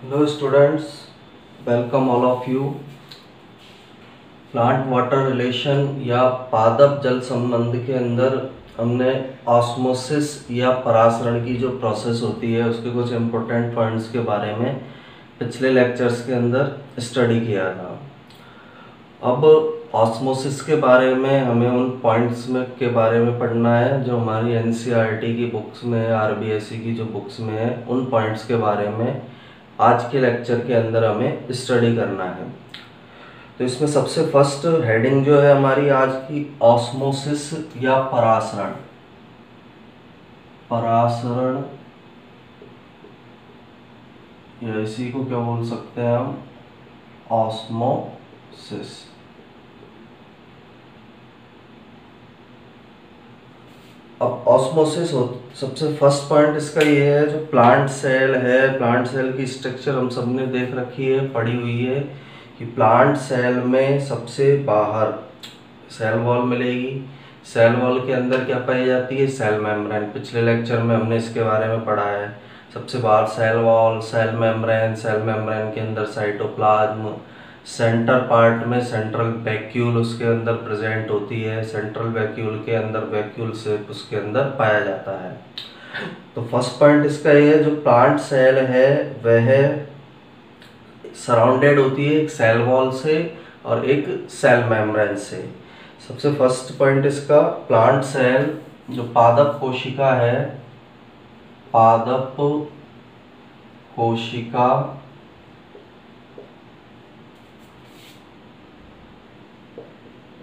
Hello students, welcome all of you. Plant water relation या पादप जल संबंध के अंदर हमने ऑस्मोसिस या परासरण की जो प्रोसेस होती है उसके कुछ इम्पोर्टेंट पॉइंट्स के बारे में पिछले लेक्चर्स के अंदर स्टडी किया था। अब ऑस्मोसिस के बारे में हमें उन पॉइंट्स में के बारे में पढ़ना है जो हमारी एनसीईआरटी की बुक्स में है, आरबीएसई की जो बुक्स में है, उन पॉइंट्स के बारे में आज के लेक्चर के अंदर हमें स्टडी करना है। तो इसमें सबसे फर्स्ट हेडिंग जो है हमारी आज की, ऑस्मोसिस या परासरण। परासरण या इसी को क्या बोल सकते हैं हम, ऑस्मोसिस। अब ऑस्मोसिस हो, सबसे फर्स्ट पॉइंट इसका ये है, जो प्लांट सेल है, प्लांट सेल की स्ट्रक्चर हम सब ने देख रखी है, पढ़ी हुई है कि प्लांट सेल में सबसे बाहर सेल वॉल मिलेगी। सेल वॉल के अंदर क्या पाई जाती है, सेल मेम्ब्रेन। पिछले लेक्चर में हमने इसके बारे में पढ़ा है। सबसे बाहर cell wall, cell membrane, cell membrane के अंदर साइटोप्लाज्म, सेंटर पार्ट में सेंट्रल वैक्यूल उसके अंदर प्रेजेंट होती है। सेंट्रल वैक्यूल के अंदर वैक्यूल सेप उसके अंदर पाया जाता है। तो फर्स्ट पॉइंट इसका ये है, जो प्लांट सेल है वह सराउंडेड होती है एक सेल वॉल से और एक सेल मेम्ब्रेन से। सबसे फर्स्ट पॉइंट इसका, प्लांट सेल जो पादप कोशिका है, पादप कोशिका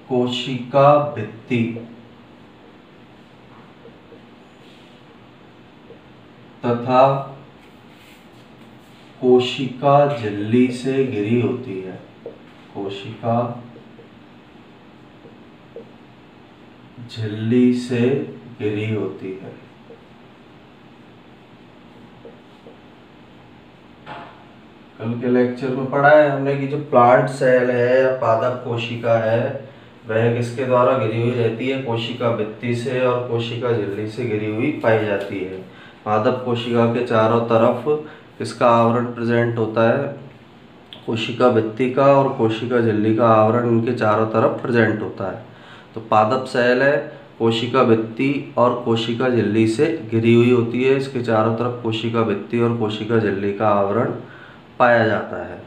कोशिका भित्ति तथा कोशिका झिल्ली से घिरी होती है। कोशिका झिल्ली से घिरी होती है। कल के लेक्चर में पढ़ा है हमने कि जो प्लांट सेल है या पादप कोशिका है वह किसके द्वारा घिरी हुई रहती है, कोशिका भित्ति से और कोशिका झिल्ली से घिरी हुई पाई जाती है। पादप कोशिका के चारों तरफ किसका आवरण प्रेजेंट होता है, कोशिका भित्ति का और कोशिका झिल्ली का आवरण इनके चारों तरफ प्रेजेंट होता है। तो पादप सेल है, कोशिका भित्ति और कोशिका झिल्ली से घिरी हुई होती है। इसके चारों तरफ कोशिका भित्ति और कोशिका झिल्ली का आवरण पाया जाता है।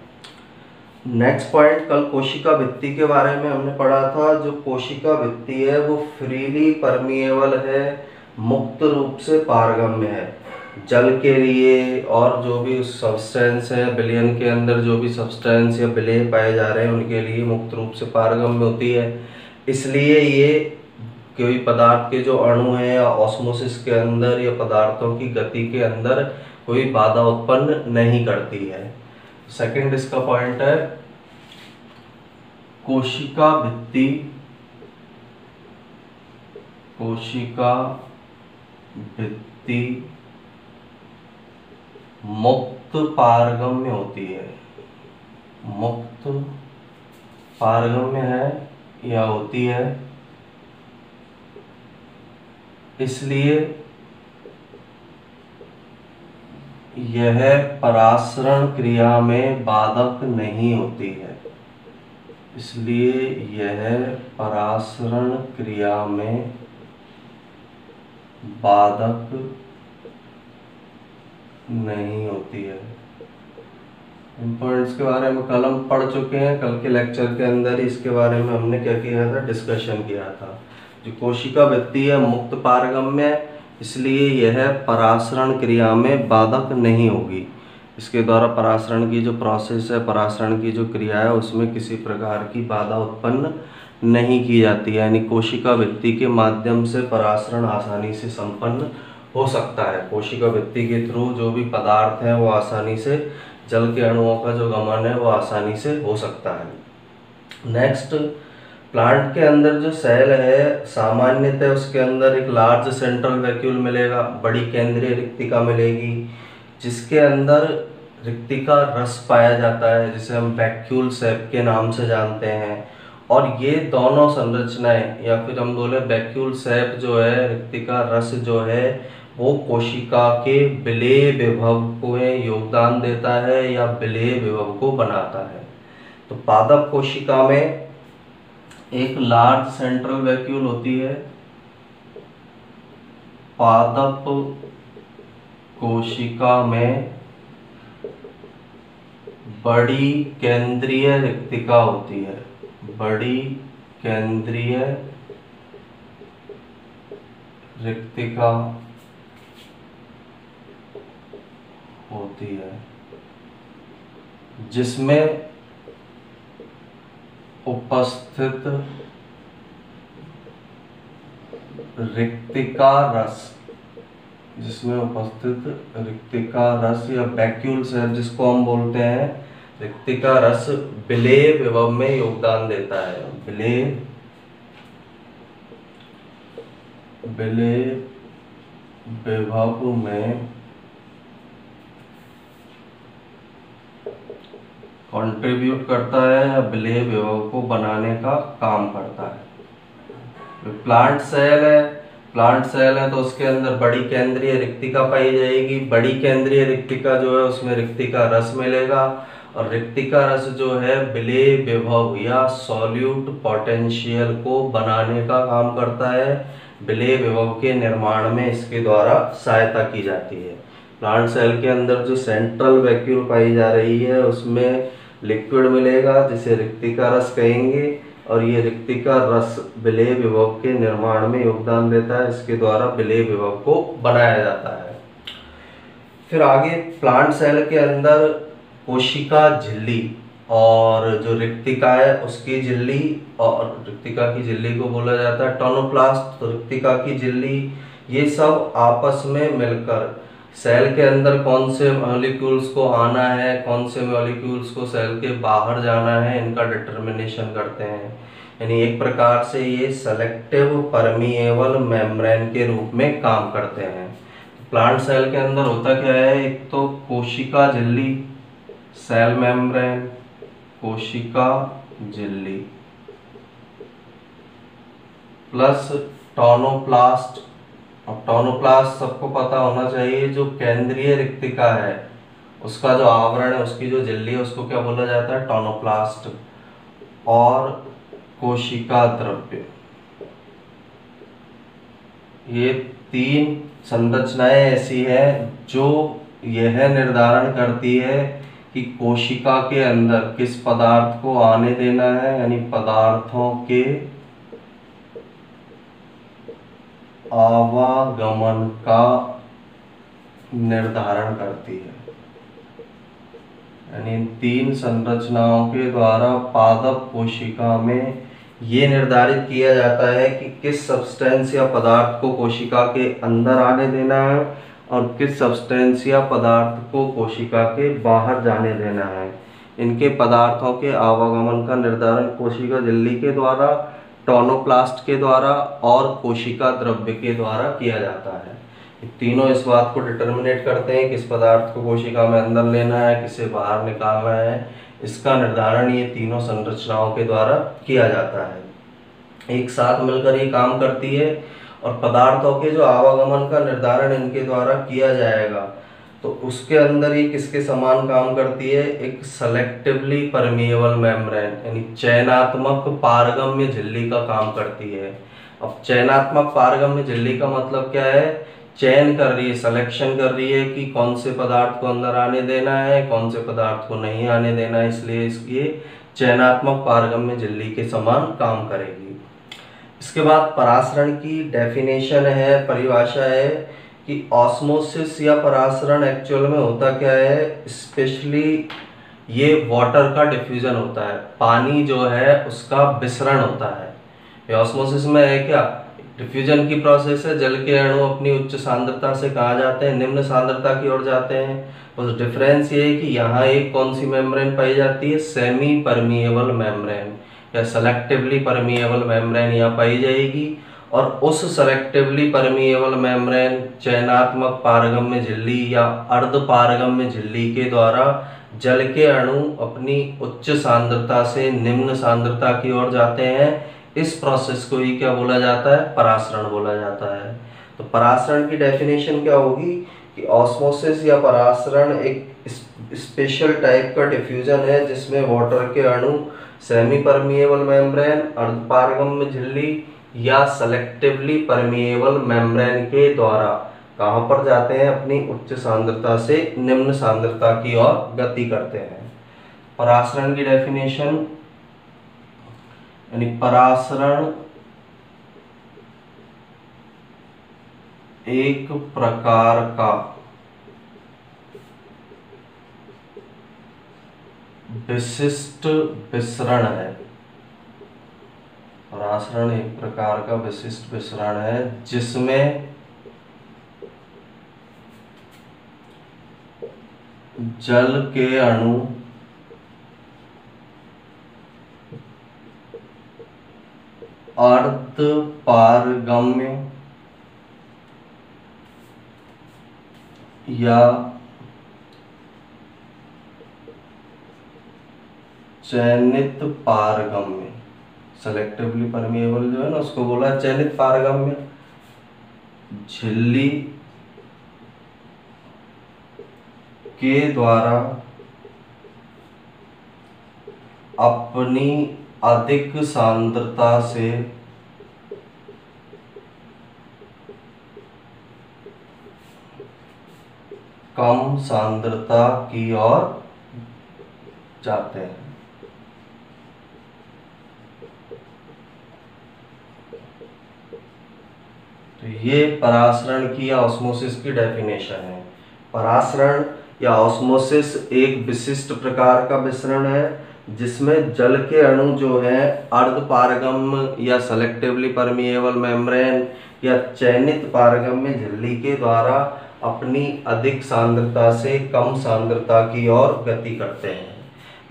नेक्स्ट पॉइंट, कल कोशिका भित्ति के बारे में हमने पढ़ा था। जो कोशिका भित्ति है वो फ्रीली परमिएबल है, मुक्त रूप से पारगम्य है। जल के लिए और जो भी सब्सटेंस है, विलयन के अंदर जो भी सब्सटेंस या विलेय पाए जा रहे हैं उनके लिए मुक्त रूप से पारगम्य होती है। इसलिए ये कोई पदार्थ के जो अणु हैं या ऑस्मोसिस के अंदर या पदार्थों की गति के अंदर कोई बाधा उत्पन्न नहीं करती है। सेकंड इसका पॉइंट है, कोशिका भित्ति मुक्त पारगम्य होती है। मुक्त पारगम्य है या होती है, इसलिए यह परासरण क्रिया में बाधक नहीं होती है। इसलिए यह परासरण क्रिया में बाधक नहीं होती है। इन पॉइंट्स के बारे में कल हम पढ़ चुके हैं। कल के लेक्चर के अंदर इसके बारे में हमने क्या किया था, डिस्कशन किया था। जो कोशिका भित्ति है मुक्त पारगम्य, इसलिए यह परासरण क्रिया में बाधक नहीं होगी। इसके द्वारा परासरण की जो प्रोसेस है, परासरण की जो क्रिया है, उसमें किसी प्रकार की बाधा उत्पन्न नहीं की जाती है। यानी कोशिका भित्ति के माध्यम से परासरण आसानी से संपन्न हो सकता है। कोशिका भित्ति के थ्रू जो भी पदार्थ है वो आसानी से, जल के अणुओं का जो गमन है वो आसानी से हो सकता है। नेक्स्ट, प्लांट के अंदर जो सेल है सामान्यतः उसके अंदर एक लार्ज सेंट्रल वैक्यूल मिलेगा, बड़ी केंद्रीय रिक्तिका मिलेगी, जिसके अंदर रिक्तिका रस पाया जाता है, जिसे हम वैक्यूल सेप के नाम से जानते हैं। और ये दोनों संरचनाएं, या फिर हम बोले वैक्यूल सेप जो है, रिक्तिका रस जो है, वो कोशिका के विलेय विभव को योगदान देता है या विलेय विभव को बनाता है। तो पादप कोशिका में एक लार्ज सेंट्रल वैक्यूल होती है। पादप कोशिका में बड़ी केंद्रीय रिक्तिका होती है। बड़ी केंद्रीय रिक्तिका होती है जिसमें उपस्थित रिक्तिका रस या वैक्यूल्स है जिसको हम बोलते हैं रिक्तिका रस विलेय विभव में योगदान देता है। विलेय विभव में कंट्रीब्यूट करता है या विलेय विभव को बनाने का काम करता है। प्लांट सेल है तो उसके अंदर बड़ी केंद्रीय रिक्तिका पाई जाएगी। बड़ी केंद्रीय रिक्तिका जो है उसमें रिक्तिका रस मिलेगा और रिक्तिका रस जो है विलेय विभव या सॉल्यूट पोटेंशियल को बनाने का काम करता है। विलेय विभव के निर्माण में इसके द्वारा सहायता की जाती है। प्लांट सेल के अंदर जो सेंट्रल वैक्यूल पाई जा रही है उसमें लिक्विड मिलेगा जिसे रिक्तिका रस कहेंगे और ये रिक्तिका रस विलेय विभव के निर्माण में योगदान देता है। इसके द्वारा विलेय विभव को बनाया जाता है। फिर आगे प्लांट सेल के अंदर कोशिका झिल्ली और जो रिक्तिका है उसकी झिल्ली, और रिक्तिका की झिल्ली को बोला जाता है टोनोप्लास्ट, तो रिक्तिका की झिल्ली, ये सब आपस में मिलकर सेल के अंदर कौन से मॉलिक्यूल्स को आना है, कौन से मॉलिक्यूल्स को सेल के बाहर जाना है, इनका डिटर्मिनेशन करते हैं। यानी एक प्रकार से ये सेलेक्टिव परमिएबल मेम्ब्रेन के रूप में काम करते हैं। प्लांट सेल के अंदर होता क्या है, एक तो कोशिका झिल्ली सेल मेम्ब्रेन, कोशिका झिल्ली प्लस टोनोप्लास्ट। अब टोनोप्लास्ट सबको पता होना चाहिए, जो केंद्रीय रिक्तिका है उसका जो आवरण है, उसकी जो झिल्ली है उसको क्या बोला जाता है, टोनोप्लास्ट। और कोशिका द्रव्य, ये तीन संरचनाएं ऐसी हैं जो यह निर्धारण करती है कि कोशिका के अंदर किस पदार्थ को आने देना है, यानी पदार्थों के आवागमन का निर्धारण करती है। यानी इन तीन संरचनाओं के द्वारा पादप कोशिका में ये निर्धारित किया जाता है कि किस सब्सटेंस या पदार्थ को कोशिका के अंदर आने देना है और किस सब्सटेंस या पदार्थ को कोशिका के बाहर जाने देना है। इनके पदार्थों के आवागमन का निर्धारण कोशिका झिल्ली के द्वारा, टोनोप्लास्ट के द्वारा और कोशिका द्रव्य के द्वारा किया जाता है। तीनों इस बात को डिटर्मिनेट करते हैं किस पदार्थ को कोशिका में अंदर लेना है, किसे बाहर निकालना है। इसका निर्धारण ये तीनों संरचनाओं के द्वारा किया जाता है। एक साथ मिलकर ये काम करती है और पदार्थों के जो आवागमन का निर्धारण इनके द्वारा किया जाएगा तो उसके अंदर ये किसके समान काम करती है, एक सेलेक्टिवली परमिएबल मेम्ब्रेन यानी चयनात्मक पारगम्य झिल्ली का काम करती है। अब चयनात्मक पारगम्य झिल्ली का मतलब क्या है, चयन कर रही है, सिलेक्शन कर रही है कि कौन से पदार्थ को अंदर आने देना है, कौन से पदार्थ को नहीं आने देना है, इसलिए ये चयनात्मक पारगम्य झिल्ली के समान काम करेगी। इसके बाद परासरण की डेफिनेशन है, परिभाषा है कि ऑस्मोसिस या परासरण एक्चुअल में होता क्या है, स्पेशली ये वाटर का डिफ्यूजन होता है, पानी जो है उसका विसरण होता है। ऑस्मोसिस में है क्या, डिफ्यूजन की प्रोसेस है, जल के अणु अपनी उच्च सांद्रता से कहाँ जाते हैं, निम्न सांद्रता की ओर जाते हैं। बस डिफरेंस ये है कि यहाँ एक कौन सी मेम्ब्रेन पाई जाती है, सेमी परमिएबल मेम्ब्रेन या सेलेक्टिवली परमिएबल मेम्ब्रेन यहाँ पाई जाएगी और उस सेलेक्टिवली परमिएबल मेम्ब्रेन चयनात्मक पारगम्य झिल्ली या अर्ध पारगम्य झिल्ली के द्वारा जल के अणु अपनी उच्च सांद्रता से निम्न सांद्रता की ओर जाते हैं। इस प्रोसेस को ही क्या बोला जाता है, परासरण बोला जाता है। तो परासरण की डेफिनेशन क्या होगी कि ऑस्मोसिस या परासरण एक स्पेशल टाइप का डिफ्यूजन है जिसमें वाटर के अणु सेमी परमिएबल मेम्ब्रेन, अर्धपारगम्य झिल्ली या सेलेक्टिवली परमिएबल मेम्ब्रेन के द्वारा कहाँ पर जाते हैं, अपनी उच्च सांद्रता से निम्न सांद्रता की ओर गति करते हैं। परासरण की डेफिनेशन यानी परासरण एक प्रकार का विशिष्ट विसरण है। परासरण एक प्रकार का विशिष्ट विसरण है जिसमें जल के अणु अर्धपारगम्य या चयनित पारगम्य, सेलेक्टिवली परमिएबल जो है ना उसको बोला चयनित पारगम्य झिल्ली के द्वारा अपनी अधिक सांद्रता से कम सांद्रता की ओर जाते हैं। तो ये परासरण की या ऑस्मोसिस की डेफिनेशन है। परासरण या ऑस्मोसिस एक विशिष्ट प्रकार का विसरण है जिसमें जल के अणु जो हैं अर्धपारगम्य या सेलेक्टिवली परमिएबल मेम्ब्रेन या चयनित पारगम्य झिल्ली के द्वारा अपनी अधिक सांद्रता से कम सांद्रता की ओर गति करते हैं।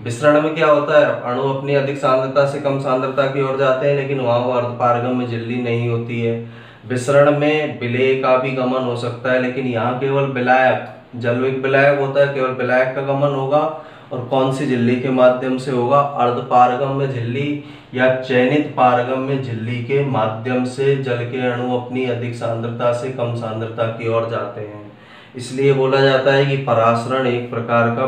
विसरण में क्या होता है, अणु अपनी अधिक सांद्रता से कम सांद्रता की ओर जाते हैं लेकिन वहां वो अर्धपारगम्य झिल्ली नहीं होती है। विसरण में विलेय का भी गमन हो सकता है लेकिन यहाँ केवल विलायक, जलविक विलायक होता है, केवल विलायक का गमन होगा। और कौन सी झिल्ली के माध्यम से होगा, अर्धपारगम्य झिल्ली या चयनित पारगम्य झिल्ली के माध्यम से जल के अणु अपनी अधिक सांद्रता से कम सांद्रता की ओर जाते हैं। इसलिए बोला जाता है कि परासरण एक प्रकार का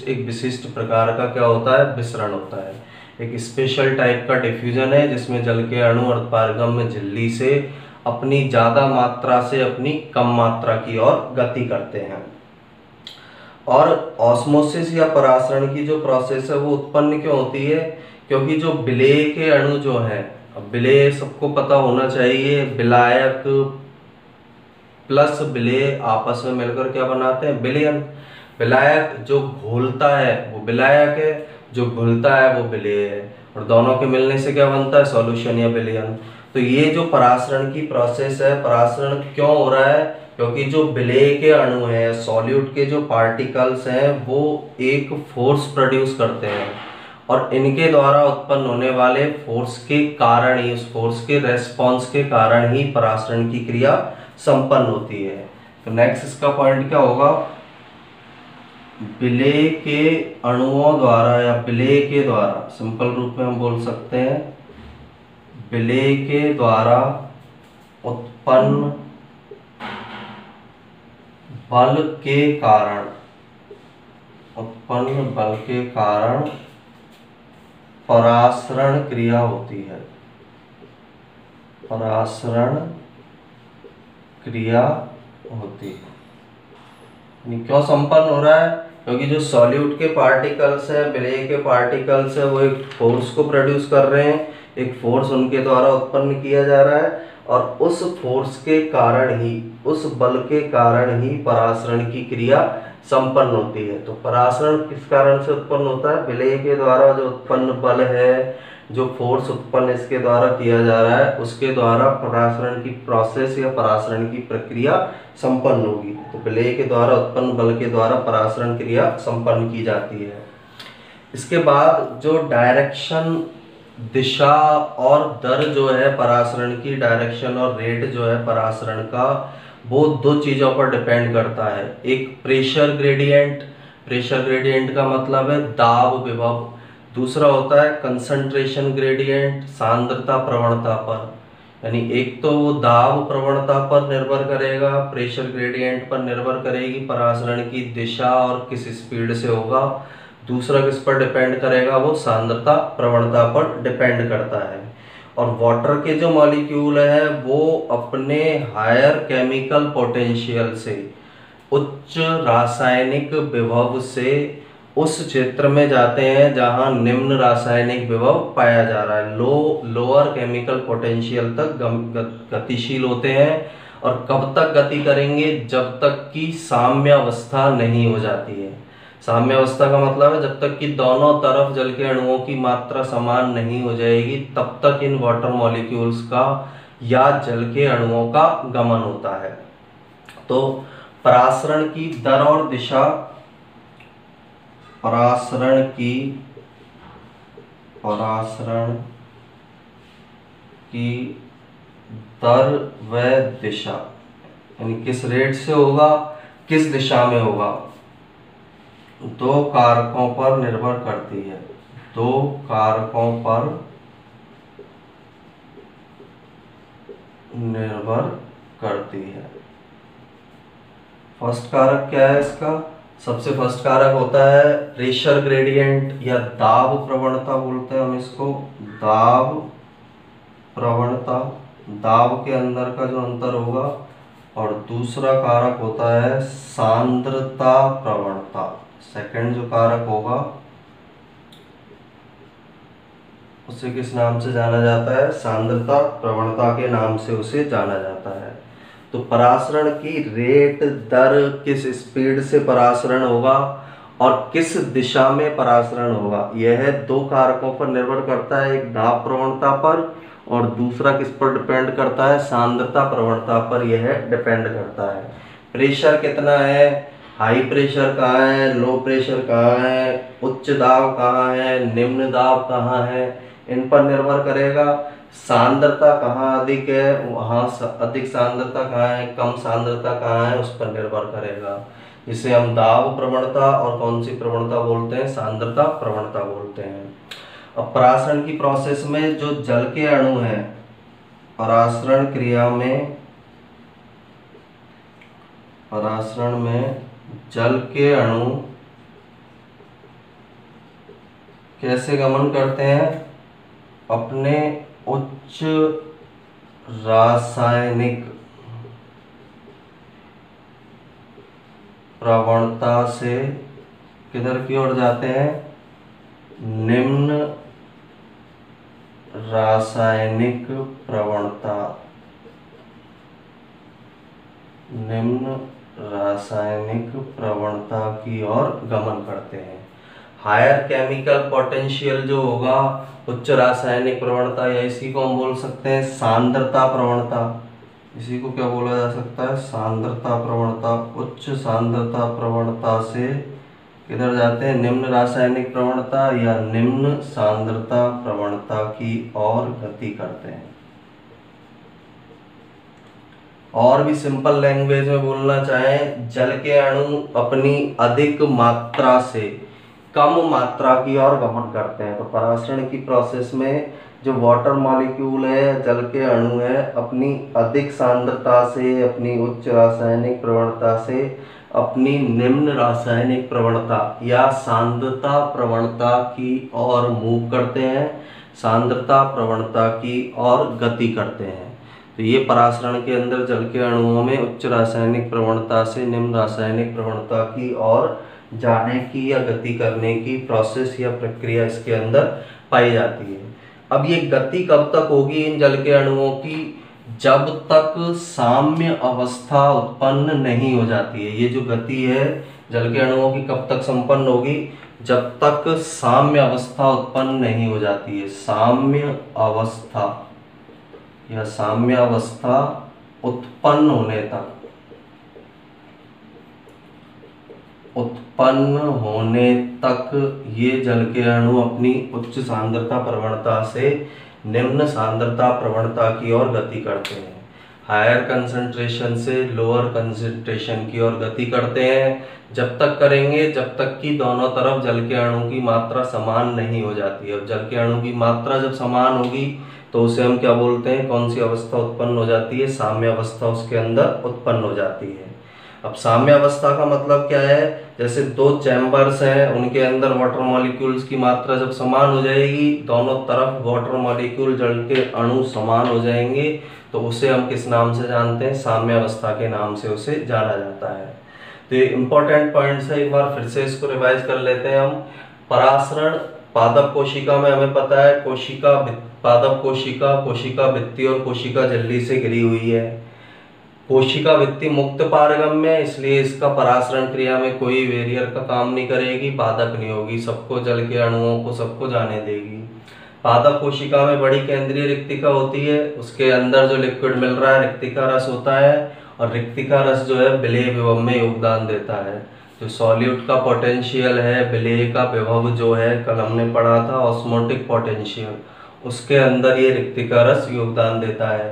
एक विशिष्ट प्रकार का क्या होता है, विसरण होता है। एक स्पेशल टाइप का डिफ्यूजन है जिसमें जल के अणु अर्धपारगम्य झिल्ली से अपनी ज्यादा मात्रा से अपनी कम मात्रा की ओर गति करते हैं। और ऑस्मोसिस या परासरण की जो प्रोसेस है वो उत्पन्न क्यों होती है, क्योंकि जो विलेय के अणु जो हैं, अब विलेय सबको पता होना चाहिए, विलायक प्लस विलेय आपस में मिलकर क्या बनाते हैं, विलयन। विलायक जो घोलता है वो विलायक है, जो घुलता है वो विलेय है, और दोनों के मिलने से क्या बनता है, सॉल्यूशन या विलयन। तो ये जो परासरण की प्रोसेस है, परासरण क्यों हो रहा है, क्योंकि जो विलेय के अणु हैं, सॉल्यूट के जो पार्टिकल्स हैं वो एक फोर्स प्रोड्यूस करते हैं और इनके द्वारा उत्पन्न होने वाले फोर्स के कारण ही, उस फोर्स के रेस्पॉन्स के कारण ही परासरण की क्रिया संपन्न होती है। तो नेक्स्ट इसका पॉइंट क्या होगा, विलेय के अणुओं द्वारा या विलेय के द्वारा, सिंपल रूप में हम बोल सकते हैं विलेय के द्वारा उत्पन्न बल के कारण परासरण क्रिया होती है। परासरण क्रिया होती है। क्यों संपन्न हो रहा है, क्योंकि जो सॉल्यूट के पार्टिकल्स हैं, विलेय के पार्टिकल्स हैं, वो एक फोर्स को प्रोड्यूस कर रहे हैं, एक फोर्स उनके द्वारा उत्पन्न किया जा रहा है और उस फोर्स के कारण ही, उस बल के कारण ही परासरण की क्रिया संपन्न होती है। तो परासरण किस कारण से उत्पन्न होता है, विलेय के द्वारा जो उत्पन्न बल है, जो फोर्स उत्पन्न इसके द्वारा किया जा रहा है, उसके द्वारा परासरण की प्रोसेस या परासरण की प्रक्रिया संपन्न होगी। तो विलेय के द्वारा उत्पन्न बल के द्वारा परासरण क्रिया संपन्न की जाती है। इसके बाद जो डायरेक्शन, दिशा और दर जो है परासरण की, डायरेक्शन और रेट जो है परासरण का, वो दो चीजों पर डिपेंड करता है। एक प्रेशर ग्रेडियंट, प्रेशर ग्रेडियंट का मतलब है दाब विभव। दूसरा होता है कंसंट्रेशन ग्रेडियंट, सांद्रता प्रवणता पर। यानी एक तो वो दाब प्रवणता पर निर्भर करेगा, प्रेशर ग्रेडियंट पर निर्भर करेगी, परासरण की दिशा और किस स्पीड से होगा। दूसरा किस पर डिपेंड करेगा, वो सांद्रता प्रवणता पर डिपेंड करता है। और वाटर के जो मॉलिक्यूल है वो अपने हायर केमिकल पोटेंशियल से, उच्च रासायनिक विभव से उस क्षेत्र में जाते हैं जहां निम्न रासायनिक विभव पाया जा रहा है। लोअर केमिकल पोटेंशियल तक गतिशील होते हैं। और कब तक गति करेंगे, जब तक कि साम्यावस्था नहीं हो जाती है। साम्यावस्था का मतलब है जब तक कि दोनों तरफ जल के अणुओं की मात्रा समान नहीं हो जाएगी, तब तक इन वाटर मॉलिक्यूल्स का या जल के अणुओं का गमन होता है। तो परासरण की दर और दिशा, परासरण की दर व दिशा, यानी किस रेट से होगा, किस दिशा में होगा, दो कारकों पर निर्भर करती है। दो कारकों पर निर्भर करती है। फर्स्ट कारक क्या है इसका, सबसे फर्स्ट कारक होता है प्रेशर ग्रेडियंट या दाब प्रवणता बोलते हैं हम इसको। दाब प्रवणता, दाब के अंदर का जो अंतर होगा। और दूसरा कारक होता है सांद्रता प्रवणता। सेकंड जो कारक होगा उसे किस नाम से जाना जाता है, सांद्रता प्रवणता के नाम से उसे जाना जाता है। तो परासरण की रेट दर, किस स्पीड से परासरण होगा और किस दिशा में परासरण होगा, यह दो कारकों पर निर्भर करता है। एक दाब प्रवणता पर और दूसरा किस पर डिपेंड करता है, सांद्रता प्रवणता पर यह डिपेंड करता है। प्रेशर कितना है, हाई प्रेशर कहाँ है, लो प्रेशर कहाँ है, उच्च दाब कहाँ है, निम्न दाब कहाँ है, इन पर निर्भर करेगा। सांद्रता कहाँ अधिक है, वहाँ अधिक सांद्रता कहाँ है, कम सांद्रता कहाँ है, उस पर निर्भर करेगा। जिसे हम दाब प्रवणता और कौन सी प्रवणता बोलते हैं, सांद्रता प्रवणता बोलते हैं। अब परासरण की प्रोसेस में जो जल के अणु हैं, परासरण क्रिया में, परासरण में जल के अणु कैसे गमन करते हैं, अपने उच्च रासायनिक प्रवणता से किधर की ओर जाते हैं, निम्न रासायनिक प्रवणता, निम्न रासायनिक प्रवणता की ओर गमन करते हैं। हायर केमिकल पोटेंशियल जो होगा, उच्च रासायनिक प्रवणता, या इसी को हम बोल सकते हैं सांद्रता प्रवणता। इसी को क्या बोला जा सकता है, सांद्रता प्रवणता। उच्च सांद्रता प्रवणता से किधर जाते हैं, निम्न रासायनिक प्रवणता या निम्न सांद्रता प्रवणता की ओर गति करते हैं। और भी सिंपल लैंग्वेज में बोलना चाहें, जल के अणु अपनी अधिक मात्रा से कम मात्रा की ओर गमन करते हैं। तो परासरण की प्रोसेस में जो वाटर मॉलिक्यूल है, जल के अणु है, अपनी अधिक सांद्रता से, अपनी उच्च रासायनिक प्रवणता से अपनी निम्न रासायनिक प्रवणता या सांद्रता प्रवणता की ओर मूव करते हैं, सांद्रता प्रवणता की ओर गति करते हैं। तो ये परासरण के अंदर जल के अणुओं में उच्च रासायनिक प्रवणता से निम्न रासायनिक प्रवणता की ओर जाने की या गति करने की प्रोसेस या प्रक्रिया इसके अंदर पाई जाती है। अब ये गति कब तक होगी इन जल के अणुओं की, जब तक साम्य अवस्था उत्पन्न नहीं हो जाती है। ये जो गति है जल के अणुओं की कब तक संपन्न होगी, जब तक साम्य अवस्था उत्पन्न नहीं हो जाती है। साम्य अवस्था या साम्यावस्था उत्पन्न होने तक, उत्पन्न होने तक ये जल के अणु अपनी उच्च सांद्रता प्रवणता से निम्न सांद्रता प्रवणता की ओर गति करते हैं। हायर कंसंट्रेशन से लोअर कंसंट्रेशन की ओर गति करते हैं। जब तक करेंगे जब तक कि दोनों तरफ जल के अणु की मात्रा समान नहीं हो जाती है। अब जल के अणु की मात्रा जब समान होगी तो उसे हम क्या बोलते हैं, कौन सी अवस्था उत्पन्न हो जाती है, साम्य अवस्था उसके अंदर उत्पन्न हो जाती है। अब साम्य अवस्था का मतलब क्या है, जैसे दो चैम्बर्स हैं, उनके अंदर वाटर मॉलिक्यूल्स की मात्रा जब समान हो जाएगी, दोनों तरफ वाटर मॉलिक्यूल जल के अणु समान हो जाएंगे, तो उसे हम किस नाम से जानते हैं, साम्य अवस्था के नाम से उसे जाना जाता है। तो ये इंपॉर्टेंट पॉइंट्स है, एक बार फिर से इसको रिवाइज कर लेते हैं हम। परासरण पादप कोशिका में हमें पता है कोशिका पादप कोशिका, कोशिका भित्ति और कोशिका झिल्ली से घिरी हुई है। कोशिका भित्ति मुक्त पारगम्य है, इसलिए इसका परासरण क्रिया में कोई बैरियर का काम नहीं करेगी, बाधक नहीं होगी, सबको जल के अणुओं को सबको जाने देगी। पादप कोशिका में बड़ी केंद्रीय रिक्तिका होती है, उसके अंदर जो लिक्विड मिल रहा है रिक्तिका रस होता है, और रिक्तिका रस जो है विलेय विभव में योगदान देता है। जो सॉल्यूट का पोटेंशियल है, विलेय का विभव जो है, कल हमने पढ़ा था ऑस्मोटिक पोटेंशियल, उसके अंदर ये रिक्तिका रस योगदान देता है।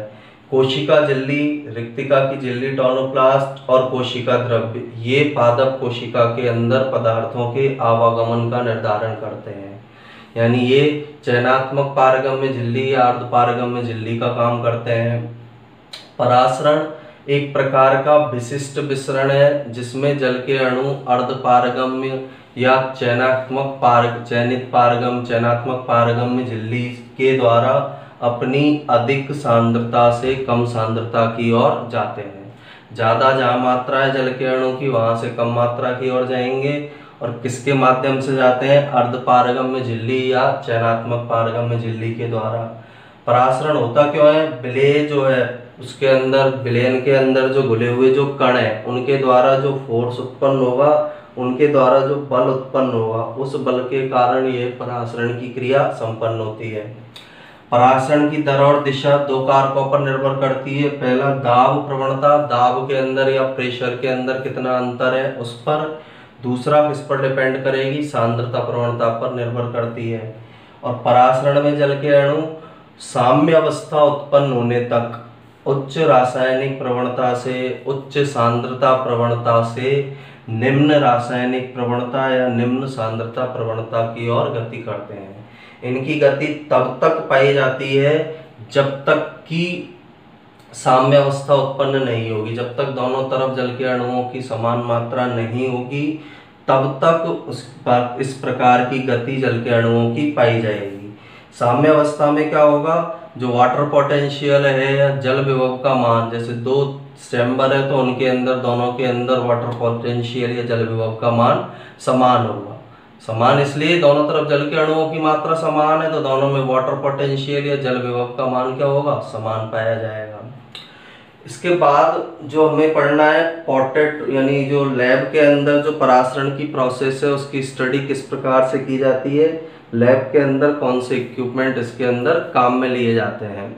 कोशिका झिल्ली, रिक्तिका की झिल्ली टोनोप्लास्ट और कोशिका द्रव्य, ये पादप कोशिका के अंदर पदार्थों के आवागमन का निर्धारण करते हैं। यानी ये चयनात्मक पारगम्य झिल्ली या अर्ध पारगम्य झिल्ली का काम करते हैं। परासरण एक प्रकार का विशिष्ट विसरण है, जिसमें जल के अणु अर्ध पारगम्य या चयनात्मक पारगम्य झिल्ली के द्वारा अपनी अधिक सांद्रता से कम सांद्रता की ओर जाते हैं। ज्यादा जहाँ मात्रा है जल के अणु की, वहां से कम मात्रा की ओर जाएंगे, और किसके माध्यम से जाते हैं, अर्ध पारगम्य झिल्ली या चयनात्मक पारगम्य झिल्ली के द्वारा। परासरण होता क्यों है, विलेय जो है उसके अंदर, विलयन के अंदर जो घुले हुए जो कण है, उनके द्वारा जो फोर्स उत्पन्न होगा, उनके द्वारा जो बल उत्पन्न होगा, उस बल के कारण ये परासरण की क्रिया संपन्न होती है। परासरण की दर और दिशा दो कारकों पर निर्भर करती है। पहला दाब प्रवणता, दाब के अंदर या प्रेशर के अंदर कितना अंतर है उस पर। दूसरा किस पर डिपेंड करेगी, सांद्रता प्रवणता पर निर्भर करती है। और परासरण में जल के अणु साम्य अवस्था उत्पन्न होने तक उच्च रासायनिक प्रवणता से उच्च सांद्रता प्रवणता से निम्न रासायनिक प्रवणता या निम्न सांद्रता प्रवणता की ओर गति करते हैं। इनकी गति तब तक पाई जाती है जब तक कि साम्य अवस्था उत्पन्न नहीं होगी, जब तक दोनों तरफ जल के अणुओं की समान मात्रा नहीं होगी, तब तक इस प्रकार की गति जल के अणुओं की पाई जाएगी। साम्य अवस्था में क्या होगा, जो वाटर पोटेंशियल है या जल विभव का मान, जैसे दो चैम्बर है तो उनके अंदर, दोनों के अंदर वाटर पोटेंशियल या जल विभव का मान समान होगा। समान इसलिए दोनों तरफ जल के अणुओं की मात्रा समान है, तो दोनों में वाटर पोटेंशियल या जल विभव का मान क्या होगा, समान पाया जाएगा। इसके बाद जो हमें पढ़ना है पॉटेट, यानी जो लैब के अंदर जो परासरण की प्रोसेस है उसकी स्टडी किस प्रकार से की जाती है, लैब के अंदर कौन से इक्विपमेंट इसके अंदर काम में लिए जाते हैं।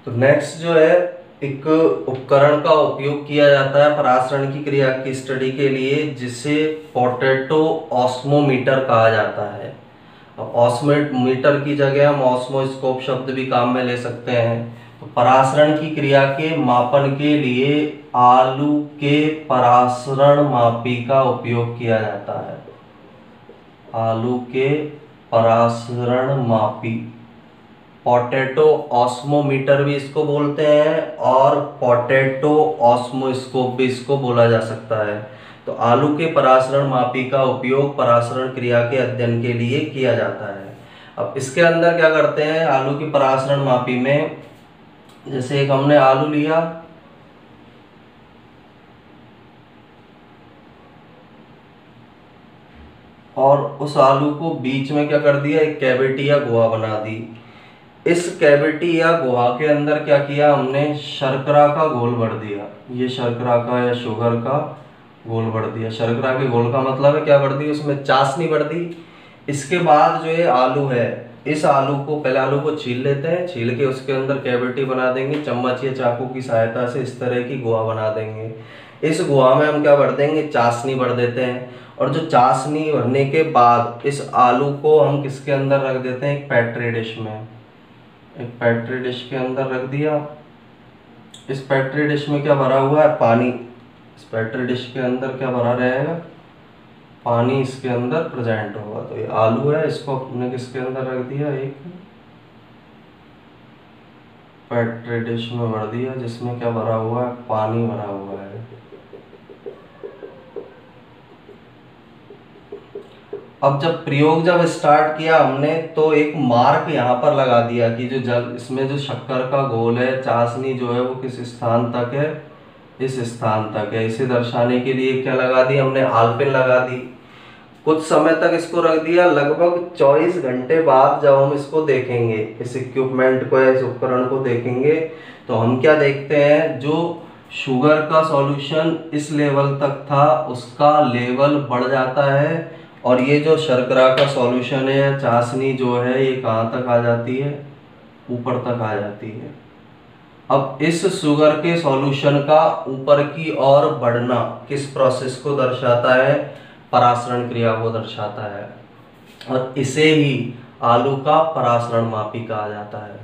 तो नेक्स्ट जो है, एक उपकरण का उपयोग किया जाता है परासरण की क्रिया की स्टडी के लिए, जिसे पोटैटो ऑस्मोमीटर कहा जाता है। अब ऑस्मोमीटर की जगह हम ऑस्मोस्कोप शब्द भी काम में ले सकते हैं। तो परासरण की क्रिया के मापन के लिए आलू के परासरण मापी का उपयोग किया जाता है। आलू के परासरण मापी, पोटैटो ऑस्मोमीटर भी इसको बोलते हैं और पोटैटो ऑस्मोस्कोप भी इसको बोला जा सकता है। तो आलू के परासरण मापी का उपयोग परासरण क्रिया के अध्ययन के लिए किया जाता है। अब इसके अंदर क्या करते हैं, आलू की परासरण मापी में, जैसे एक हमने आलू लिया, और उस आलू को बीच में क्या कर दिया, एक कैविटी या गुहा बना दी। इस कैविटी या गुहा के अंदर क्या किया हमने, शर्करा का घोल भर दिया। ये शर्करा का या शुगर का घोल भर दिया। शर्करा के घोल का मतलब है क्या भर दी, उसमें चाशनी भर दी। इसके बाद जो ये आलू है, इस आलू को पहले आलू को छील लेते हैं, छील के उसके अंदर कैविटी बना देंगे, चम्मच या चाकू की सहायता से इस तरह की गोहा बना देंगे। इस गोहा में हम क्या भर देंगे, चाशनी भर देते हैं। और जो चाशनी भरने के बाद इस आलू को हम किसके अंदर रख देते हैं, एक पेट्री डिश में। एक पेट्री डिश के अंदर रख दिया। इस पेट्री डिश में क्या भरा हुआ है, पानी। इस पेट्री डिश के अंदर क्या भरा रहेगा, पानी इसके अंदर प्रेजेंट होगा। तो ये आलू है, इसको हमने किसके अंदर रख दिया, एक पेट्री डिश में भर दिया, जिसमें क्या भरा हुआ है, पानी भरा हुआ है। अब जब स्टार्ट किया हमने, तो एक मार्क यहाँ पर लगा दिया कि जो जल, इसमें जो शक्कर का घोल है, चाशनी जो है वो किस स्थान तक है, इस स्थान तक है। इसे दर्शाने के लिए क्या लगा दी हमने, आलपिन लगा दी। कुछ समय तक इसको रख दिया। लगभग 24 घंटे बाद जब हम इसको देखेंगे, इस इक्विपमेंट को या इस उपकरण को देखेंगे, तो हम क्या देखते हैं, जो शुगर का सॉल्यूशन इस लेवल तक था उसका लेवल बढ़ जाता है, और ये जो शर्करा का सॉल्यूशन है, चाशनी जो है, ये कहाँ तक आ जाती है, ऊपर तक आ जाती है। अब इस शुगर के सॉल्यूशन का ऊपर की ओर बढ़ना किस प्रोसेस को दर्शाता है, परासरण क्रिया को दर्शाता है। और इसे ही आलू का परासरण मापी कहा जाता है।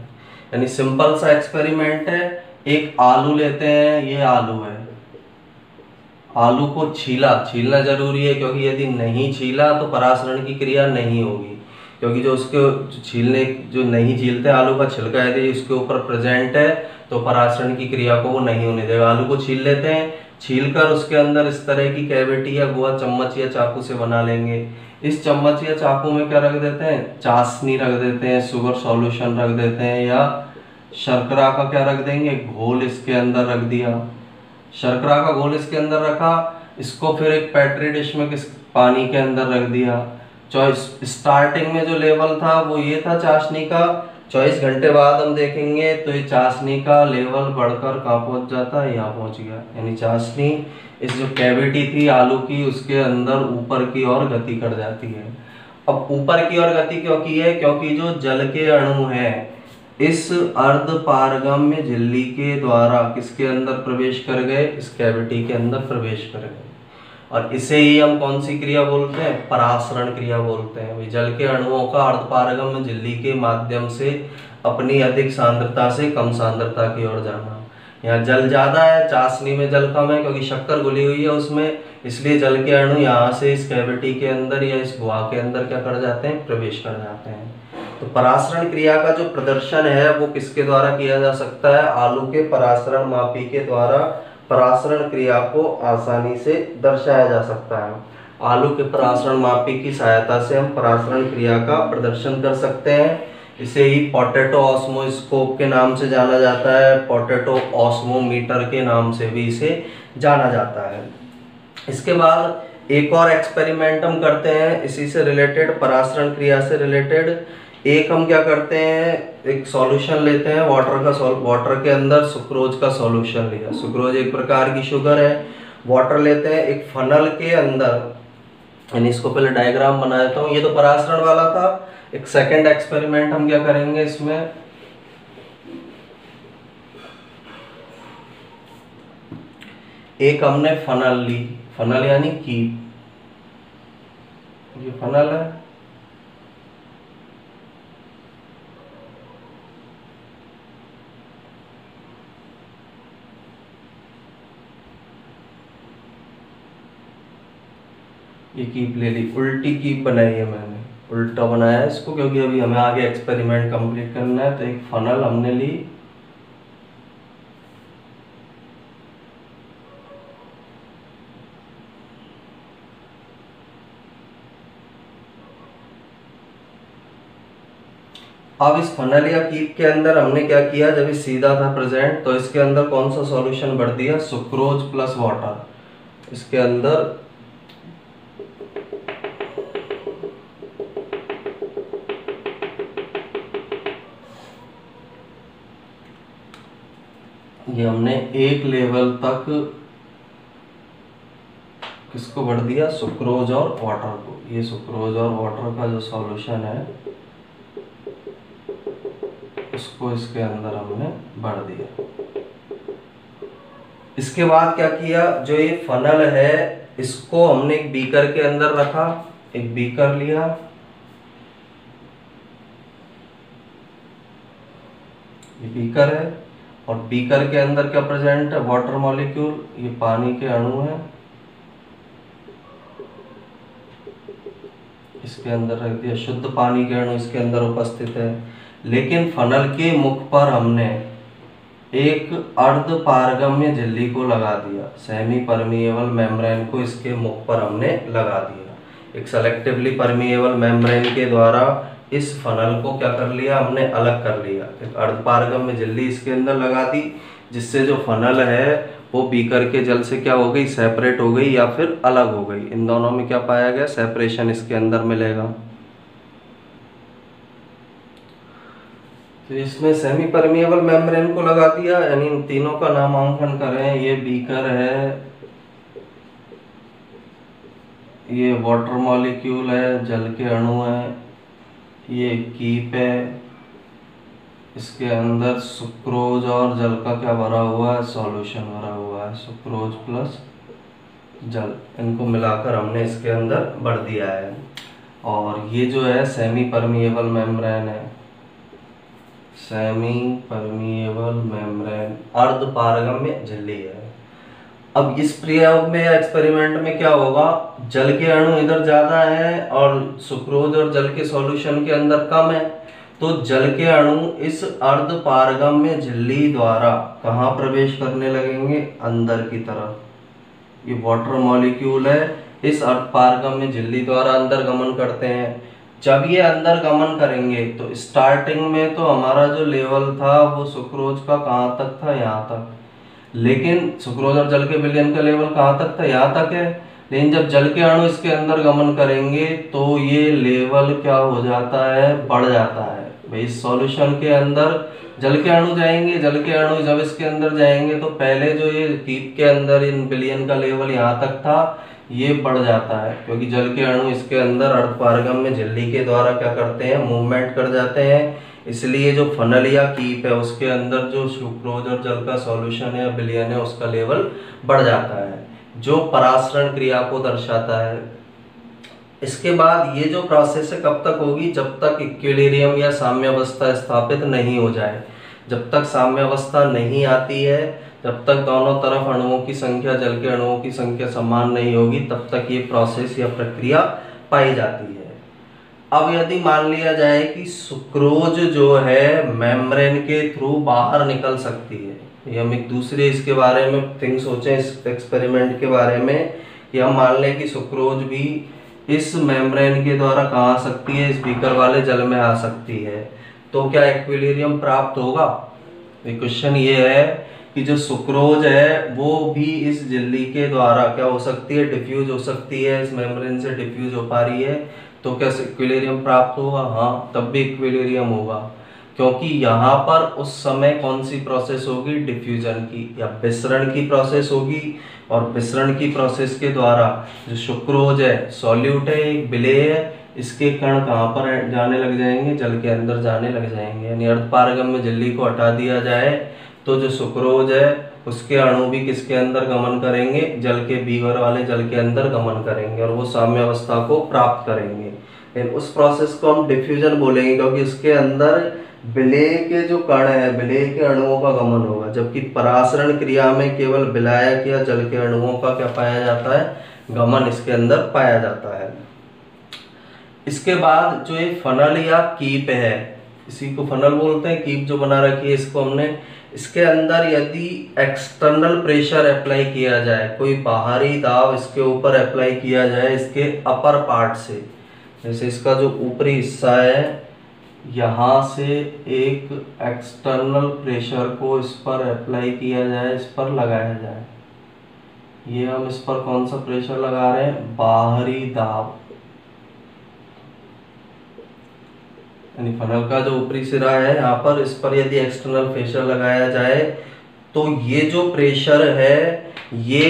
यानी सिंपल सा एक्सपेरिमेंट है। एक आलू लेते हैं, ये आलू है, आलू को छीलना जरूरी है, क्योंकि यदि नहीं छीला तो परासरण की क्रिया नहीं होगी। क्योंकि जो उसके छीलने, जो नहीं छीलते आलू का छिलका यदि इसके ऊपर प्रेजेंट है तो परासरण की क्रिया को वो नहीं होने देगा। आलू को छील लेते हैं, छीलकर उसके अंदर इस तरह की कैविटी या गोहा चम्मच या चाकू से बना लेंगे। इस चम्मच या चाकू में क्या रख देते हैं, चाशनी रख देते हैं, शुगर सॉल्यूशन रख देते हैं, या शर्करा का क्या रख देंगे, घोल इसके अंदर रख दिया। शर्करा का घोल इसके अंदर रखा, इसको फिर एक पेट्री डिश में किस पानी के अंदर रख दिया। स्टार्टिंग में जो लेवल था वो ये था चाशनी का। 24 घंटे बाद हम देखेंगे तो ये चाशनी का लेवल बढ़कर कहाँ पहुंच जाता है, यहाँ पहुंच गया। यानी चाशनी इस जो कैविटी थी आलू की, उसके अंदर ऊपर की ओर गति कर जाती है। अब ऊपर की ओर गति क्यों की है, क्योंकि जो जल के अणु हैं इस अर्ध पारगम्य झिल्ली के द्वारा किसके अंदर प्रवेश कर गए, इस कैविटी के अंदर प्रवेश कर गए। और इसे ही हम कौन सी क्रिया बोलते हैं, परासरण क्रिया बोलते हैं। जल के अणुओं का अर्ध पारगम्य झिल्ली के माध्यम से अपनी अधिक सांद्रता से कम सांद्रता की ओर जाना। यहाँ जल ज्यादा है, चाशनी में जल कम है, क्योंकि शक्कर घुली हुई है उसमें, इसलिए जल के अणु यहाँ से इस कैविटी के अंदर या इस गुहा के अंदर क्या कर जाते हैं, प्रवेश कर जाते हैं। तो परासरण क्रिया का जो प्रदर्शन है वो किसके द्वारा किया जा सकता है, आलू के परासरण मापी के द्वारा परासरण क्रिया को आसानी से दर्शाया जा सकता है। आलू के परासरण मापी की सहायता से हम परासरण क्रिया का प्रदर्शन कर सकते हैं। इसे ही पोटैटो ऑस्मोस्कोप के नाम से जाना जाता है, पोटैटो ऑस्मोमीटर के नाम से भी इसे जाना जाता है। इसके बाद एक और एक्सपेरिमेंट हम करते हैं इसी से रिलेटेड, परासरण क्रिया से रिलेटेड। एक हम क्या करते हैं, एक सॉल्यूशन लेते हैं वाटर के अंदर सुक्रोज का सॉल्यूशन लिया। सुक्रोज एक प्रकार की शुगर है। वाटर लेते हैं एक फनल के अंदर, यानी इसको पहले डायग्राम बना देता हूँ। ये तो परासरण वाला था। एक सेकंड एक्सपेरिमेंट हम क्या करेंगे इसमें, एक हमने फनल ली, फनल यानी कीप, ये फनल है, ये कीप ले ली। उल्टी कीप बनाई है मैंने, उल्टा बनाया है इसको, क्योंकि अभी हमें आगे एक्सपेरिमेंट कंप्लीट करना है। तो एक फनल हमने ली, अब इस फनल या कीप के अंदर हमने क्या किया, जब ये सीधा था प्रेजेंट तो इसके अंदर कौन सा सॉल्यूशन भर दिया, सुक्रोज प्लस वाटर। इसके अंदर ये हमने एक लेवल तक किसको भर दिया, सुक्रोज और वाटर को। ये सुक्रोज और वाटर का जो सॉल्यूशन है उसको इसके अंदर हमने भर दिया। इसके बाद क्या किया, जो ये फनल है इसको हमने एक बीकर के अंदर रखा। एक बीकर लिया, ये बीकर है और बीकर के अंदर क्या प्रेजेंट है, वाटर मॉलिक्यूल, ये पानी के अणु है। इसके अंदर रख दिया, शुद्ध पानी के अणु इसके अंदर उपस्थित है। लेकिन फनल के मुख पर हमने एक अर्ध पारगम्य झिल्ली को लगा दिया, सेमी परमिएबल मेम्ब्रेन को इसके मुख पर हमने लगा दिया। एक सेलेक्टिवली परमिएबल मेम्ब्रेन के द्वारा इस फनल को क्या कर लिया, हमने अलग कर लिया। एक अर्ध पारगम्य झिल्ली इसके अंदर लगा दी, जिससे जो फनल है वो बीकर के जल से क्या हो गई, सेपरेट हो गई या फिर अलग हो गई। इन दोनों में क्या पाया गया, सेपरेशन इसके अंदर मिलेगा। तो इसमें सेमी परमिएबल मेम्ब्रेन को लगा दिया, यानी इन तीनों का नामांकन करें। ये बीकर है, ये वाटर मॉलिक्यूल है, जल के अणु है, ये कीप है, इसके अंदर सुक्रोज और जल का क्या भरा हुआ है, सॉल्यूशन भरा हुआ है, सुक्रोज प्लस जल, इनको मिलाकर हमने इसके अंदर भर दिया है। और ये जो है सेमी परमिएबल मेम्ब्रेन है, सेमी परमिएबल मेम्ब्रेन अर्ध पारगम्य झिल्ली है। अब इस प्रयोग में या एक्सपेरिमेंट में क्या होगा, जल के अणु इधर ज्यादा है और सुक्रोज और जल के सॉल्यूशन के अंदर कम है, तो जल के अणु इस अर्ध पारगम्य झिल्ली द्वारा कहाँ प्रवेश करने लगेंगे, अंदर की तरफ। ये वाटर मॉलिक्यूल है, इस अर्ध पारगम्य झिल्ली द्वारा अंदर गमन करते हैं। जब ये अंदर गमन करेंगे तो स्टार्टिंग में तो हमारा जो लेवल था वो सुक्रोज का कहाँ तक था, यहाँ तक। लेकिन सुक्रोज और जल के विलयन का लेवल कहाँ तक था, यहाँ तक है। लेकिन जब जल के अणु इसके अंदर गमन करेंगे तो ये लेवल क्या हो जाता है, बढ़ जाता है। भाई इस सॉल्यूशन के अंदर जल के अणु जाएंगे, जल के अणु जब इसके अंदर जाएंगे तो पहले जो ये कीप के अंदर इन विलयन का लेवल यहाँ तक था, ये बढ़ जाता है, क्योंकि जल के अणु इसके अंदर अर्धपारगम्य झिल्ली के द्वारा क्या करते हैं, मूवमेंट कर जाते हैं। इसलिए जो फनल या कीप है उसके अंदर जो सुक्रोज और जल का सॉल्यूशन है या विलयन है उसका लेवल बढ़ जाता है, जो परासरण क्रिया को दर्शाता है। इसके बाद ये जो प्रोसेस है कब तक होगी, जब तक इक्विलिब्रियम या साम्यावस्था स्थापित नहीं हो जाए। जब तक साम्यावस्था नहीं आती है, जब तक दोनों तरफ अणुओं की संख्या, जल के अणुओं की संख्या समान नहीं होगी, तब तक ये प्रोसेस या प्रक्रिया पाई जाती है। अब यदि मान लिया जाए कि सुक्रोज जो है मेम्ब्रेन के थ्रू बाहर निकल सकती है, ये हम एक दूसरे इसके बारे में थिंक सोचें, इस एक्सपेरिमेंट के बारे में, कि हम मान लें कि सुक्रोज भी इस मेम्ब्रेन के द्वारा कहाँ आ सकती है, इस बीकर वाले जल में आ सकती है, तो क्या इक्विलिब्रियम प्राप्त होगा। क्वेश्चन ये है कि जो सुक्रोज है वो भी इस झिल्ली के द्वारा क्या हो सकती है, डिफ्यूज हो सकती है, इस मेम्ब्रेन से डिफ्यूज हो पा रही है, तो क्या इक्विलिब्रियम प्राप्त होगा, हाँ तब भी इक्विलिब्रियम होगा, क्योंकि यहाँ पर उस समय कौन सी प्रोसेस होगी, डिफ्यूजन की या विसरण की प्रोसेस होगी। और विसरण की प्रोसेस के द्वारा जो सुक्रोज है सॉल्यूट है, एक विलेय है, इसके कण कहाँ पर जाने लग जाएंगे, जल के अंदर जाने लग जाएंगे। यानी अर्धपारगम्य झिल्ली को हटा दिया जाए तो जो सुक्रोज है उसके अणु भी किसके अंदर गमन करेंगे, जल के बीकर वाले जल के अंदर गमन करेंगे और वो साम्यावस्था को प्राप्त करेंगे। लेकिन उस प्रोसेस को हम डिफ्यूजन बोलेंगे, क्योंकि इसके अंदर विलेय के जो कण है, विलेय के अणुओं का गमन होगा, जबकि परासरण क्रिया में केवल विलायक या जल के अणुओं का क्या पाया जाता है, गमन इसके अंदर पाया जाता है। इसके बाद जो ये फनल या कीप है, इसी को फनल बोलते हैं, कीप जो बना रखी है इसको हमने, इसके अंदर यदि एक्सटर्नल प्रेशर अप्लाई किया जाए, कोई बाहरी दाब इसके ऊपर अप्लाई किया जाए इसके अपर पार्ट से, जैसे इसका जो ऊपरी हिस्सा है यहाँ से एक एक्सटर्नल प्रेशर को इस पर अप्लाई किया जाए, इस पर लगाया जाए, ये हम इस पर कौन सा प्रेशर लगा रहे हैं, बाहरी दाब, यानी फनल का जो ऊपरी सिरा है यहाँ पर, इस पर यदि एक्सटर्नल प्रेशर लगाया जाए तो ये जो प्रेशर है ये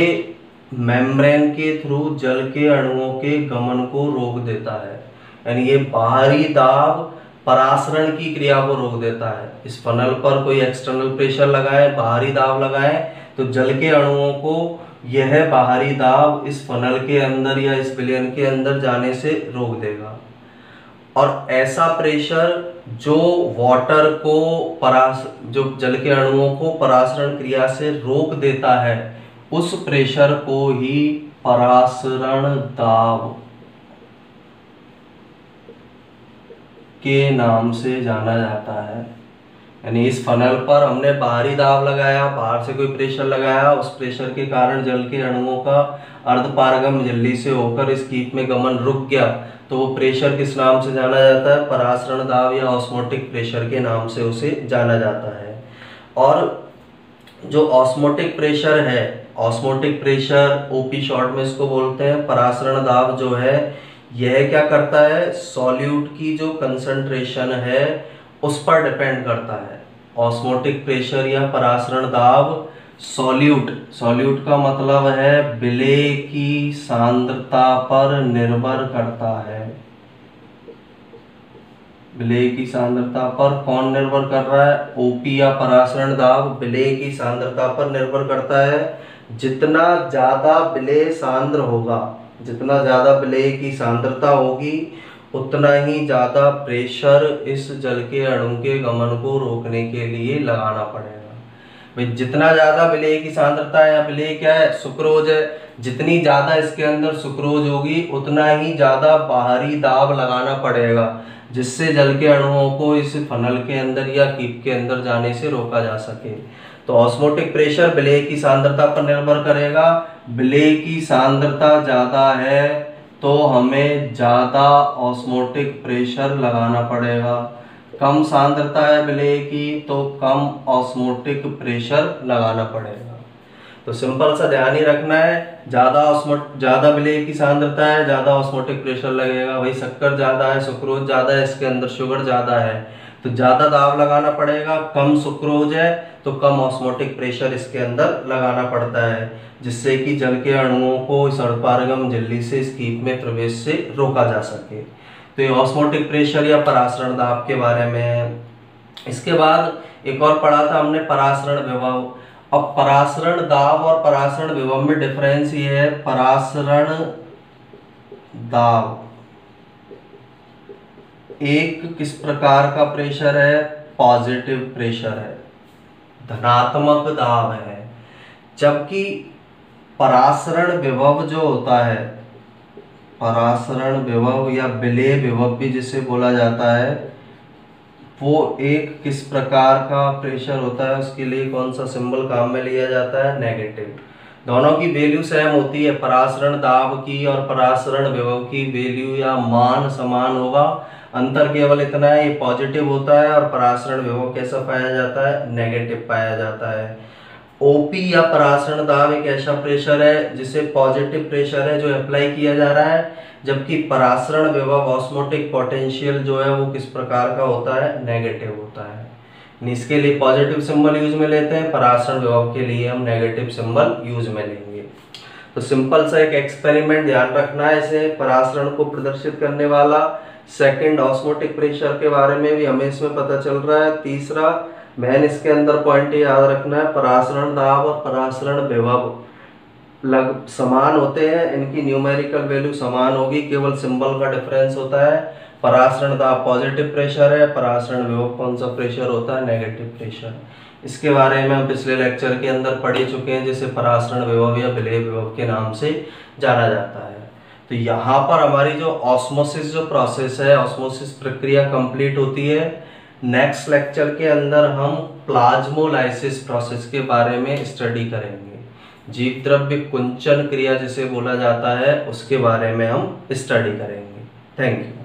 मेम्ब्रेन के थ्रू जल के अणुओं के गमन को रोक देता है। यानी ये बाहरी दाब परासरण की क्रिया को रोक देता है। इस फनल पर कोई एक्सटर्नल प्रेशर लगाए, बाहरी दाब लगाए, तो जल के अणुओं को यह बाहरी दाब इस फनल के अंदर या इस विलयन के अंदर जाने से रोक देगा। और ऐसा प्रेशर जो वाटर को जो जल के अणुओं को परासरण क्रिया से रोक देता है, उस प्रेशर को ही परासरण दाब के नाम से जाना जाता है। यानी इस फनल पर हमने बाहरी दाब लगाया, बाहर से कोई प्रेशर लगाया, उस प्रेशर के कारण जल के अणुओं का अर्धपारगम झिल्ली से होकर इस कीप में गमन रुक गया, तो वो प्रेशर किस नाम से जाना जाता है? परासरण दाब या ऑस्मोटिक प्रेशर के नाम से उसे जाना जाता है। और जो ऑस्मोटिक प्रेशर है, ऑस्मोटिक प्रेशर ओपी शॉर्ट में इसको बोलते हैं, परासरण दाब जो है यह क्या करता है? सॉल्यूट की जो कंसंट्रेशन है उस पर डिपेंड करता है। ऑस्मोटिक प्रेशर या परासरण दाब सॉल्यूट का मतलब है विलेय की सांद्रता पर निर्भर करता है। विलेय की सांद्रता पर कौन निर्भर कर रहा है? ओपी या परासरण दाब विलेय की सांद्रता पर निर्भर करता है। जितना ज्यादा विलेय सांद्र होगा, जितना ज्यादा विलेय की सांद्रता होगी, उतना ही ज्यादा प्रेशर इस जल के अणु के गमन को रोकने के लिए लगाना पड़ेगा। भाई जितना ज्यादा विलेय की सांद्रता है, या विलेय क्या है? सुक्रोज है, जितनी ज्यादा इसके अंदर सुक्रोज होगी उतना ही ज्यादा बाहरी दाब लगाना पड़ेगा, जिससे जल के अणुओं को इस फनल के अंदर या कीप के अंदर जाने से रोका जा सके। तो ऑस्मोटिक प्रेशर विलेय की सांद्रता पर निर्भर करेगा। विलेय की सांद्रता ज्यादा है तो हमें ज्यादा ऑस्मोटिक प्रेशर लगाना पड़ेगा। कम सांद्रता है विलेय की तो कम ऑस्मोटिक प्रेशर लगाना पड़ेगा। तो सिंपल सा ध्यान ही रखना है, ज्यादा विलेय की सांद्रता है, ज्यादा ऑस्मोटिक प्रेशर लगेगा। भाई शक्कर ज्यादा है, सुक्रोज ज्यादा है, इसके अंदर शुगर ज्यादा है, तो ज्यादा दाब लगाना पड़ेगा। कम सुक्रोज है तो कम ऑस्मोटिक प्रेशर इसके अंदर लगाना पड़ता है, जिससे कि जल के अणुओं को इस अर्धपारगम झिल्ली से इस कीप में प्रवेश से रोका जा सके। तो ये ऑस्मोटिक प्रेशर या परासरण दाब के बारे में है। इसके बाद एक और पढ़ा था हमने, परासरण विभव। अब परासरण दाब और परासरण विभव में डिफरेंस ये है, परासरण दाब एक किस प्रकार का प्रेशर है? पॉजिटिव प्रेशर है, धनात्मक दाब है। जबकि परासरण विभव जो होता है, परासरण विभव या विलेय विभव भी जिसे बोला जाता है, वो एक किस प्रकार का प्रेशर होता है? उसके लिए कौन सा सिंबल काम में लिया जाता है? नेगेटिव। दोनों की वैल्यू सेम होती है, परासरण दाब की और परासरण विभव की वैल्यू या मान समान होगा। अंतर केवल इतना है, ये पॉजिटिव होता है और परासरण विभव कैसा पाया जाता है? नेगेटिव पाया जाता है। ओपी या परासरण दाब एक ऐसा प्रेशर है जिसे पॉजिटिव प्रेशर है जो अप्लाई किया जा रहा है, जबकि परासरण विभव ऑस्मोटिक पोटेंशियल जो है वो किस प्रकार का होता है? नेगेटिव होता है। इसके लिए पॉजिटिव सिंबल यूज में लेते हैं, परासरण विभव के लिए हम नेगेटिव सिंबल यूज में लेंगे। तो सिंपल सा एक एक्सपेरिमेंट ध्यान रखना है इसे परासरण को प्रदर्शित करने वाला। सेकंड, ऑस्मोटिक प्रेशर के बारे में भी हमें इसमें पता चल रहा है। तीसरा, मैन इसके अंदर पॉइंट याद रखना है, परासरण दाब और परासरण विभव समान होते हैं, इनकी न्यूमेरिकल वैल्यू समान होगी, केवल सिंबल का डिफरेंस होता है। परासरण दाब पॉजिटिव प्रेशर है, परासरण विभव कौन सा प्रेशर होता है? Negative pressure. इसके बारे में हम पिछले लेक्चर के अंदर पढ़ चुके हैं, जिसे परासरण विभव या विलेय विभव के नाम से जाना जाता है। तो यहाँ पर हमारी जो ऑस्मोसिस जो प्रोसेस है, ऑस्मोसिस प्रक्रिया कंप्लीट होती है। नेक्स्ट लेक्चर के अंदर हम प्लाज्मोलाइसिस प्रोसेस के बारे में स्टडी करेंगे। जीव द्रव्य कुंचन क्रिया जिसे बोला जाता है, उसके बारे में हम स्टडी करेंगे। Thank you.